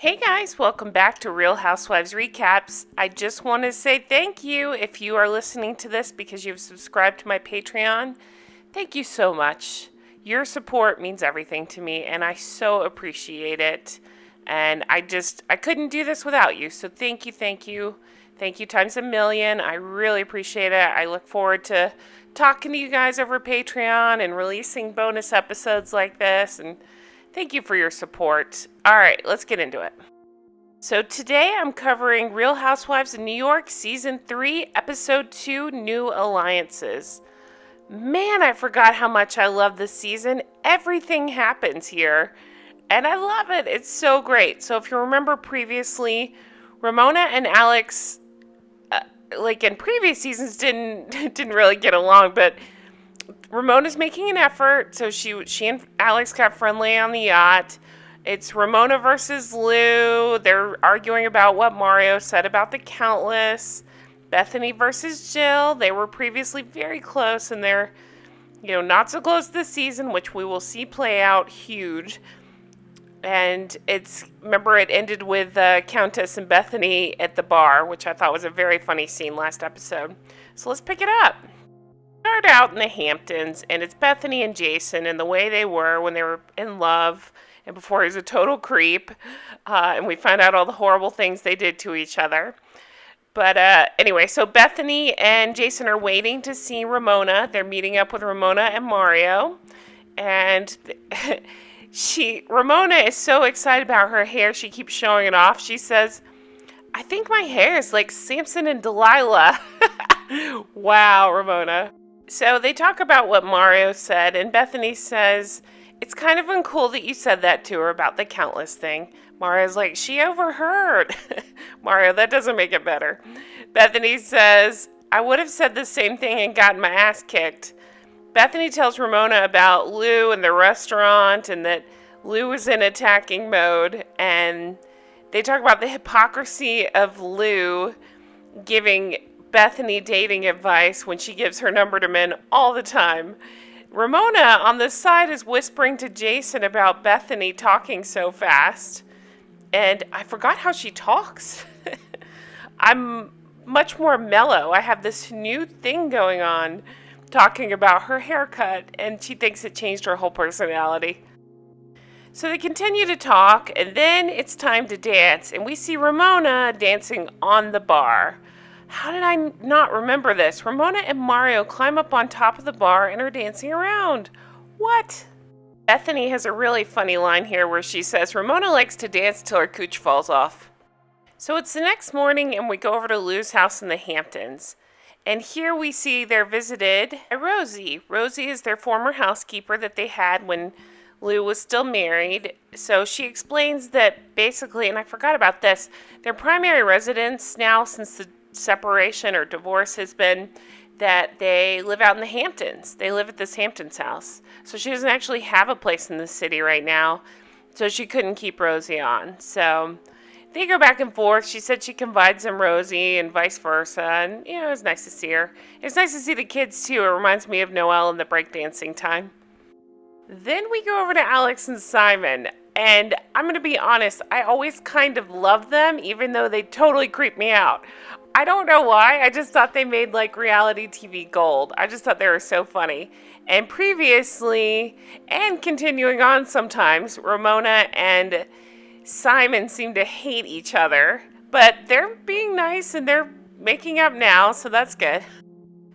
Hey guys, welcome back to Real Housewives Recaps. I just want to say thank you if you are listening to this because you've subscribed to my Patreon. Thank you so much. Your support means everything to me and I so appreciate it. And I couldn't do this without you. So thank you, thank you. Thank you times a million. I really appreciate it. I look forward to talking to you guys over Patreon and releasing bonus episodes like this, and thank you for your support. All right, let's get into it. So today I'm covering Real Housewives of New York Season 3, Episode 2, New Alliances. Man, I forgot how much I love this season. Everything happens here, and I love it. It's so great. So if you remember previously, Ramona and Alex, like in previous seasons, didn't really get along, but Ramona's making an effort, so she and Alex got friendly on the yacht. It's Ramona versus Lou. They're arguing about what Mario said about the Countless. Bethenny versus Jill. They were previously very close, and they're, not so close this season, which we will see play out huge. And remember, it ended with Countess and Bethenny at the bar, which I thought was a very funny scene last episode. So let's pick it up. Start out in the Hamptons, and it's Bethenny and Jason and the way they were when they were in love and before he was a total creep. And we find out all the horrible things they did to each other. But anyway, so Bethenny and Jason are waiting to see Ramona. They're meeting up with Ramona and Mario. And Ramona is so excited about her hair, she keeps showing it off. She says, "I think my hair is like Samson and Delilah." Wow, Ramona. So they talk about what Mario said, and Bethenny says, "It's kind of uncool that you said that to her about the Countless thing." Mario's like, "She overheard." Mario, that doesn't make it better. Bethenny says, "I would have said the same thing and gotten my ass kicked." Bethenny tells Ramona about Lou and the restaurant and that Lou was in attacking mode, and they talk about the hypocrisy of Lou giving Bethenny dating advice when she gives her number to men all the time. Ramona on the side is whispering to Jason about Bethenny talking so fast, and I forgot how she talks. I'm much more mellow. I have this new thing going on talking about her haircut, and she thinks it changed her whole personality. So they continue to talk, and then it's time to dance, and we see Ramona dancing on the bar. How did I not remember this? Ramona and Mario climb up on top of the bar and are dancing around. What? Bethenny has a really funny line here where she says Ramona likes to dance till her cooch falls off. So it's the next morning, and we go over to Lou's house in the Hamptons. And here we see they're visited by Rosie. Rosie is their former housekeeper that they had when Lou was still married. So she explains that basically, and I forgot about this, their primary residence now since the separation or divorce has been that they live out in the Hamptons. They live at this Hamptons house. So she doesn't actually have a place in the city right now. So she couldn't keep Rosie on. So they go back and forth. She said she confides in Rosie and vice versa. And, it was nice to see her. It's nice to see the kids, too. It reminds me of Noelle and the breakdancing time. Then we go over to Alex and Simon. And I'm going to be honest, I always kind of loved them, even though they totally creep me out. I don't know why. I just thought they made like reality TV gold. I just thought they were so funny. And previously, and continuing on sometimes, Ramona and Simon seem to hate each other, but they're being nice and they're making up now, so that's good.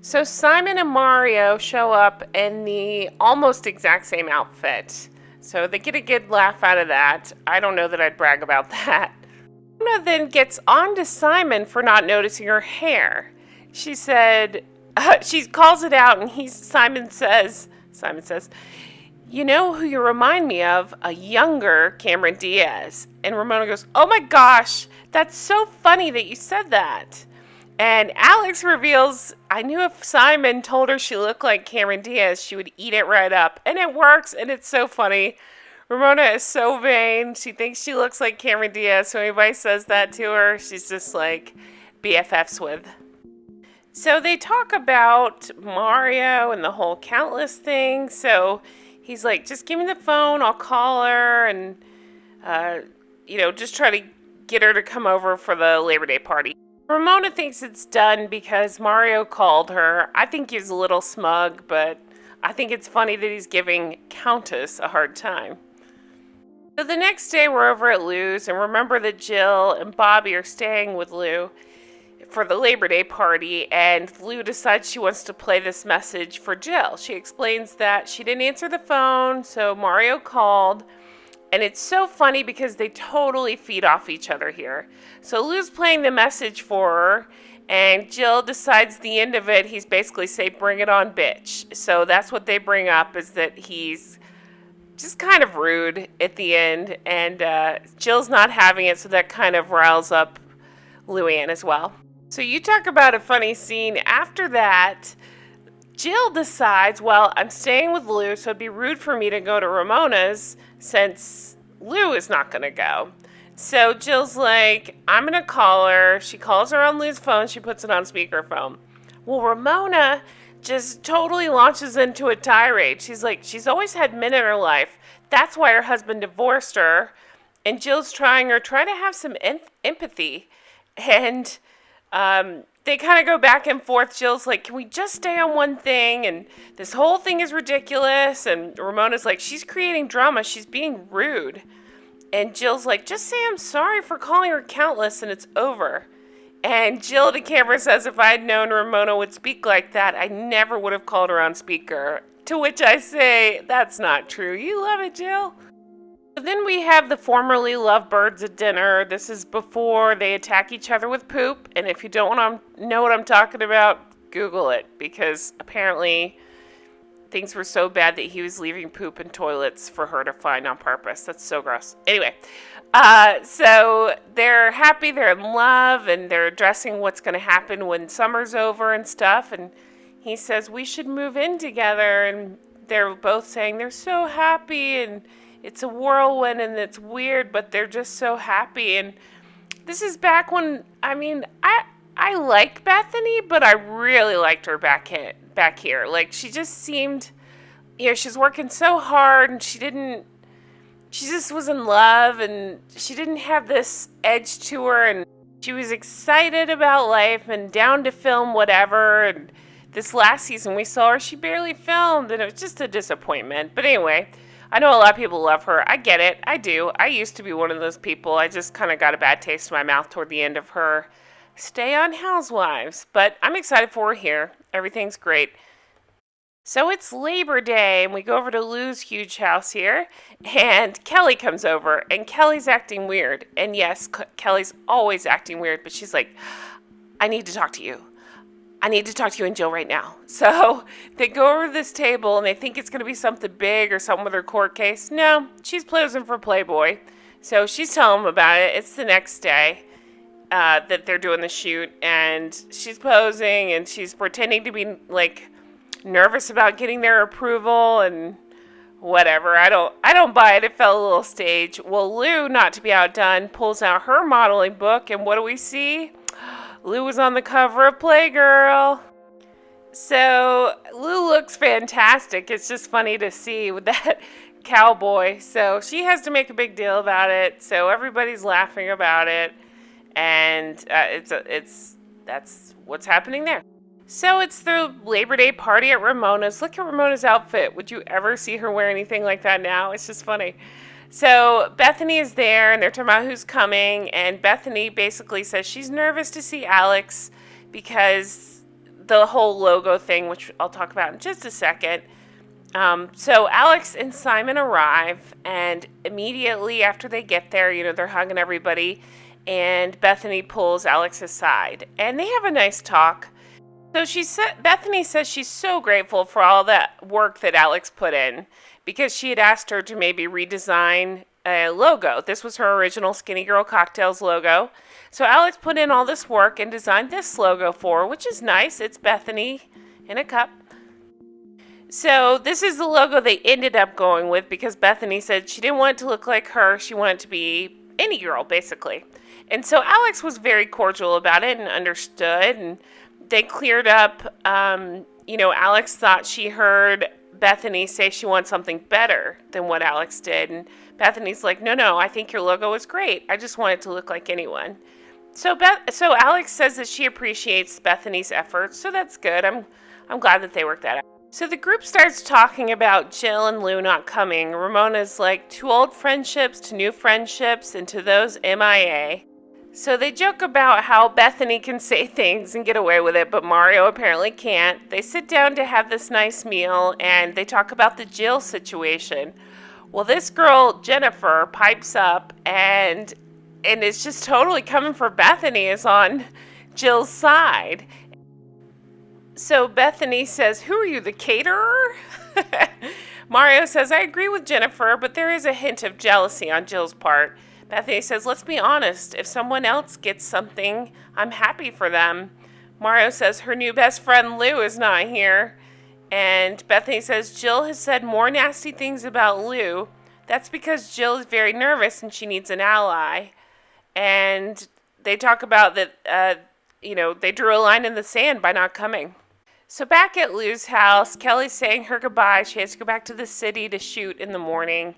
So Simon and Mario show up in the almost exact same outfit. So they get a good laugh out of that. I don't know that I'd brag about that. Ramona then gets on to Simon for not noticing her hair. She said, she calls it out, and Simon says, "You know who you remind me of? A younger Cameron Diaz." And Ramona goes, "Oh my gosh, that's so funny that you said that." And Alex reveals, "I knew if Simon told her she looked like Cameron Diaz, she would eat it right up." And it works, and it's so funny. Ramona is so vain. She thinks she looks like Cameron Diaz, so anybody says that to her, she's just like BFFs with. So they talk about Mario and the whole Countless thing. So he's like, "Just give me the phone, I'll call her." And just try to get her to come over for the Labor Day party. Ramona thinks it's done because Mario called her. I think he's a little smug, but I think it's funny that he's giving Countess a hard time. So the next day we're over at Lou's, and remember that Jill and Bobby are staying with Lou for the Labor Day party, and Lou decides she wants to play this message for Jill. She explains that she didn't answer the phone, so Mario called. And it's so funny because they totally feed off each other here. So Lou's playing the message for her, and Jill decides the end of it, he's basically saying, bring it on, bitch. So that's what they bring up, is that he's just kind of rude at the end. And Jill's not having it, so that kind of riles up Luann as well. So you talk about a funny scene. After that, Jill decides, well, I'm staying with Lou, so it'd be rude for me to go to Ramona's since Lou is not going to go. So Jill's like, I'm going to call her. She calls her on Lou's phone. She puts it on speakerphone. Well, Ramona just totally launches into a tirade. She's like, she's always had men in her life. That's why her husband divorced her. And Jill's trying to have some empathy. And they kind of go back and forth. Jill's like, can we just stay on one thing? And this whole thing is ridiculous. And Ramona's like, she's creating drama. She's being rude. And Jill's like, just say I'm sorry for calling her countless and it's over. And Jill to camera says, if I had known Ramona would speak like that, I never would have called her on speaker. To which I say, that's not true. You love it, Jill. Then we have the formerly lovebirds at dinner. This is before they attack each other with poop. And if you don't want to know what I'm talking about, Google it. Because apparently things were so bad that he was leaving poop in toilets for her to find on purpose. That's so gross. Anyway, so they're happy, they're in love, and they're addressing what's going to happen when summer's over and stuff. And he says, we should move in together. And they're both saying they're so happy and it's a whirlwind and it's weird, but they're just so happy. And this is back when, I like Bethenny, but I really liked her back here. Like, she just seemed, she's working so hard and she just was in love and she didn't have this edge to her and she was excited about life and down to film whatever. And this last season we saw her, she barely filmed and it was just a disappointment. But anyway, I know a lot of people love her. I get it. I do. I used to be one of those people. I just kind of got a bad taste in my mouth toward the end of her stay on Housewives. But I'm excited for her here. Everything's great. So it's Labor Day, and we go over to Lou's huge house here, and Kelly comes over, and Kelly's acting weird. And yes, Kelly's always acting weird, but she's like, I need to talk to you. I need to talk to you and Jill right now. So they go over to this table and they think it's going to be something big or something with her court case. No, she's posing for Playboy. So she's telling them about it. It's the next day that they're doing the shoot. And she's posing and she's pretending to be like nervous about getting their approval and whatever. I don't buy it. It felt a little staged. Well, Lou, not to be outdone, pulls out her modeling book. And what do we see? Lou was on the cover of Playgirl. So Lou looks fantastic. It's just funny to see with that cowboy. So she has to make a big deal about it. So everybody's laughing about it. And that's what's happening there. So it's the Labor Day party at Ramona's. Look at Ramona's outfit. Would you ever see her wear anything like that now? It's just funny. So Bethenny is there, and they're talking about who's coming, and Bethenny basically says she's nervous to see Alex because the whole logo thing, which I'll talk about in just a second. So Alex and Simon arrive, and immediately after they get there, they're hugging everybody, and Bethenny pulls Alex aside, and they have a nice talk. So Bethenny says she's so grateful for all that work that Alex put in, because she had asked her to maybe redesign a logo. This was her original Skinny Girl Cocktails logo. So Alex put in all this work and designed this logo for her, which is nice. It's Bethenny in a cup. So this is the logo they ended up going with because Bethenny said she didn't want it to look like her. She wanted it to be any girl, basically. And so Alex was very cordial about it and understood. And they cleared up, Alex thought she heard Bethenny say she wants something better than what Alex did. And Bethenny's like, no, I think your logo was great. I just want it to look like anyone. So Alex says that she appreciates Bethenny's efforts, so that's good. I'm glad that they worked that out. So the group starts talking about Jill and Lou not coming. Ramona's like, to old friendships, to new friendships, and to those MIA. So they joke about how Bethenny can say things and get away with it, but Mario apparently can't. They sit down to have this nice meal, and they talk about the Jill situation. Well, this girl, Jennifer, pipes up, and it's just totally coming for Bethenny, is on Jill's side. So Bethenny says, who are you, the caterer? Mario says, I agree with Jennifer, but there is a hint of jealousy on Jill's part. Bethenny says, let's be honest. If someone else gets something, I'm happy for them. Mario says her new best friend Lou is not here. And Bethenny says, Jill has said more nasty things about Lou. That's because Jill is very nervous and she needs an ally. And they talk about that, they drew a line in the sand by not coming. So back at Lou's house, Kelly's saying her goodbye. She has to go back to the city to shoot in the morning.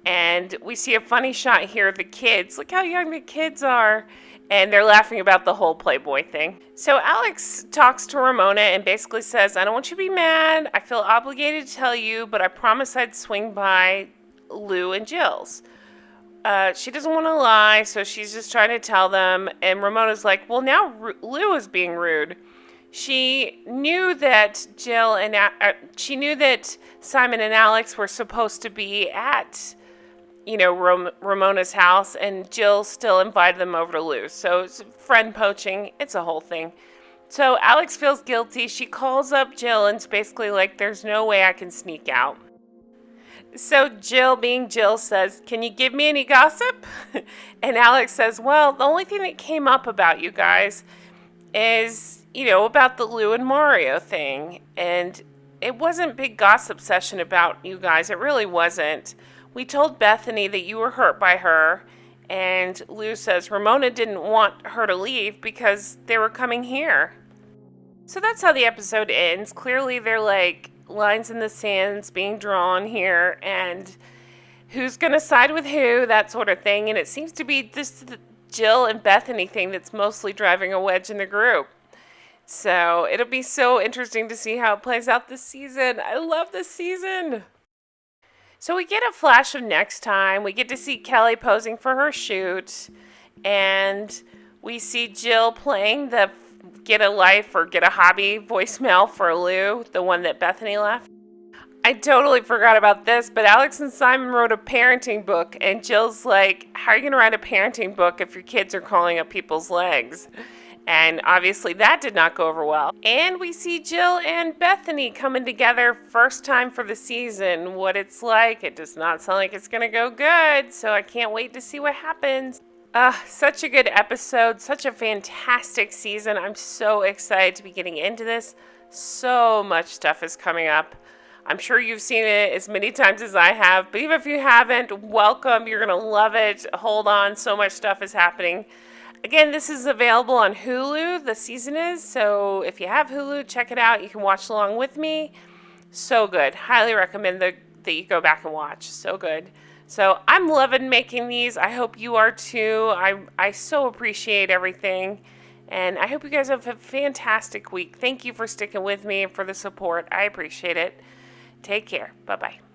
And we see a funny shot here of the kids. Look how young the kids are. And they're laughing about the whole Playboy thing. So Alex talks to Ramona and basically says, I don't want you to be mad. I feel obligated to tell you, but I promise I'd swing by Lou and Jill's. She doesn't want to lie, so she's just trying to tell them. And Ramona's like, well, now Lou is being rude. She knew that Simon and Alex were supposed to be at, Ramona's house, and Jill still invited them over to Lou. So it's friend poaching. It's a whole thing. So Alex feels guilty. She calls up Jill and it's basically like, there's no way I can sneak out. So Jill, being Jill, says, can you give me any gossip? And Alex says, well, the only thing that came up about you guys is, about the Lou and Mario thing. And it wasn't big gossip session about you guys. It really wasn't. We told Bethenny that you were hurt by her. And Lou says Ramona didn't want her to leave because they were coming here. So that's how the episode ends. Clearly they're like lines in the sands being drawn here. And who's going to side with who, that sort of thing. And it seems to be this Jill and Bethenny thing that's mostly driving a wedge in the group. So it'll be so interesting to see how it plays out this season. I love this season. So we get a flash of next time. We get to see Kelly posing for her shoot. And we see Jill playing the get a life or get a hobby voicemail for Lou, the one that Bethenny left. I totally forgot about this, but Alex and Simon wrote a parenting book. And Jill's like, how are you going to write a parenting book if your kids are calling up people's legs? And obviously that did not go over well. And we see Jill and Bethenny coming together first time for the season. What it's like, it does not sound like it's going to go good. So I can't wait to see what happens. Such a good episode. Such a fantastic season. I'm so excited to be getting into this. So much stuff is coming up. I'm sure you've seen it as many times as I have. But even if you haven't, welcome. You're going to love it. Hold on. So much stuff is happening. Again, this is available on Hulu, the season is, so if you have Hulu, check it out. You can watch along with me. So good. Highly recommend that you go back and watch. So good. So I'm loving making these. I hope you are too. I so appreciate everything, and I hope you guys have a fantastic week. Thank you for sticking with me and for the support. I appreciate it. Take care. Bye-bye.